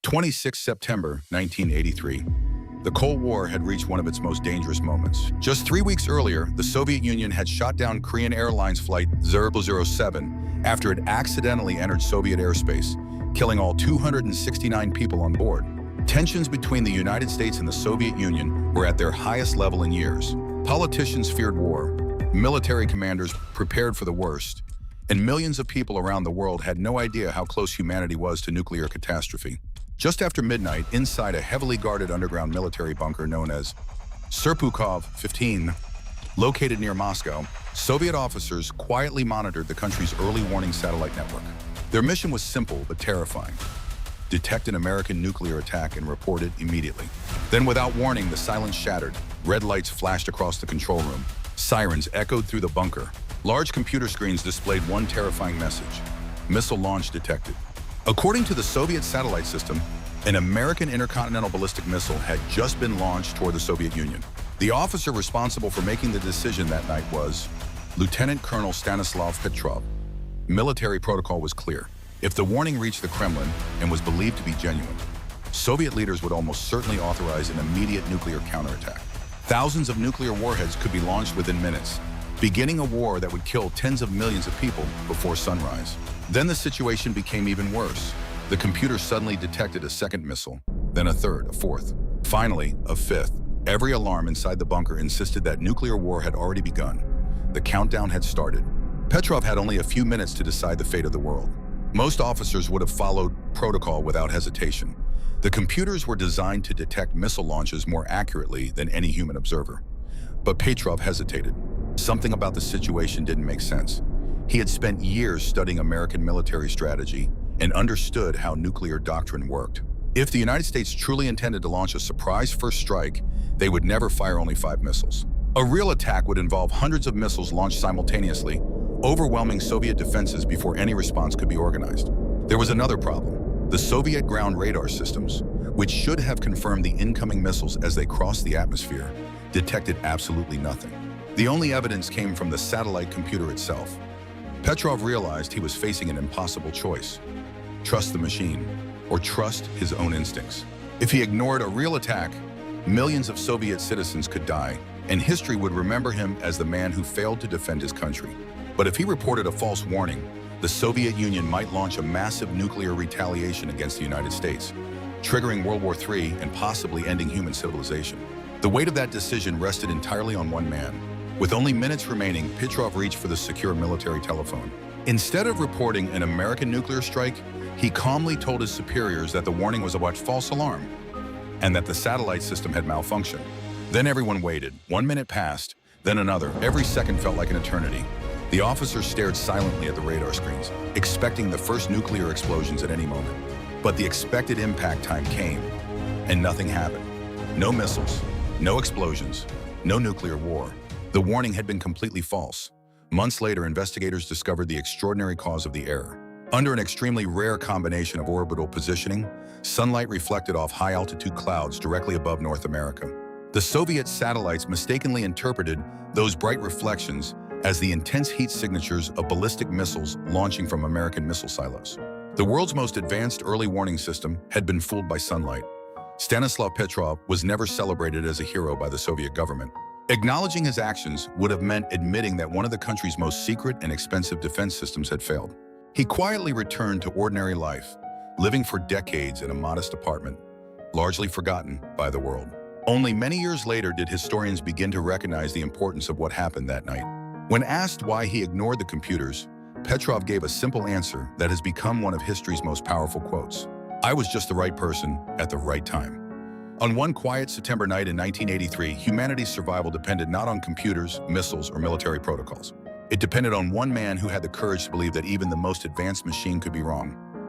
26 September 1983. The Cold War had reached one of its most dangerous moments. Just 3 weeks earlier, the Soviet Union had shot down Korean Airlines Flight 007 after it accidentally entered Soviet airspace, killing all 269 people on board. Tensions between the United States and the Soviet Union were at their highest level in years. Politicians feared war, military commanders prepared for the worst, and millions of people around the world had no idea how close humanity was to nuclear catastrophe. Just after midnight, inside a heavily guarded underground military bunker known as Serpukhov 15, located near Moscow, Soviet officers quietly monitored the country's early warning satellite network. Their mission was simple but terrifying: detect an American nuclear attack and report it immediately. Then, without warning, the silence shattered. Red lights flashed across the control room. Sirens echoed through the bunker. Large computer screens displayed one terrifying message: missile launch detected. According to the Soviet satellite system, an American intercontinental ballistic missile had just been launched toward the Soviet Union. The officer responsible for making the decision that night was Lieutenant Colonel Stanislav Petrov. Military protocol was clear. If the warning reached the Kremlin and was believed to be genuine, Soviet leaders would almost certainly authorize an immediate nuclear counterattack. Thousands of nuclear warheads could be launched within minutes, beginning a war that would kill tens of millions of people before sunrise. Then the situation became even worse. The computer suddenly detected a second missile, then a third, a fourth, finally a fifth. Every alarm inside the bunker insisted that nuclear war had already begun. The countdown had started. Petrov had only a few minutes to decide the fate of the world. Most officers would have followed protocol without hesitation. The computers were designed to detect missile launches more accurately than any human observer. But Petrov hesitated. Something about the situation didn't make sense. He had spent years studying American military strategy and understood how nuclear doctrine worked. If the United States truly intended to launch a surprise first strike, they would never fire only 5 missiles. A real attack would involve hundreds of missiles launched simultaneously, overwhelming Soviet defenses before any response could be organized. There was another problem. The Soviet ground radar systems, which should have confirmed the incoming missiles as they crossed the atmosphere, detected absolutely nothing. The only evidence came from the satellite computer itself. Petrov realized he was facing an impossible choice: trust the machine or trust his own instincts. If he ignored a real attack, millions of Soviet citizens could die, and history would remember him as the man who failed to defend his country. But if he reported a false warning, the Soviet Union might launch a massive nuclear retaliation against the United States, triggering World War III and possibly ending human civilization. The weight of that decision rested entirely on one man. With only minutes remaining, Petrov reached for the secure military telephone. Instead of reporting an American nuclear strike, he calmly told his superiors that the warning was a false alarm and that the satellite system had malfunctioned. Then everyone waited. 1 minute passed, then another. Every second felt like an eternity. The officers stared silently at the radar screens, expecting the first nuclear explosions at any moment. But the expected impact time came, and nothing happened. No missiles, no explosions, no nuclear war. The warning had been completely false. Months later, investigators discovered the extraordinary cause of the error. Under an extremely rare combination of orbital positioning, sunlight reflected off high-altitude clouds directly above North America. The Soviet satellites mistakenly interpreted those bright reflections as the intense heat signatures of ballistic missiles launching from American missile silos. The world's most advanced early warning system had been fooled by sunlight. Stanislav Petrov was never celebrated as a hero by the Soviet government. Acknowledging his actions would have meant admitting that one of the country's most secret and expensive defense systems had failed. He quietly returned to ordinary life, living for decades in a modest apartment, largely forgotten by the world. Only many years later did historians begin to recognize the importance of what happened that night. When asked why he ignored the computers, Petrov gave a simple answer that has become one of history's most powerful quotes: "I was just the right person at the right time." On one quiet September night in 1983, humanity's survival depended not on computers, missiles, or military protocols. It depended on one man who had the courage to believe that even the most advanced machine could be wrong.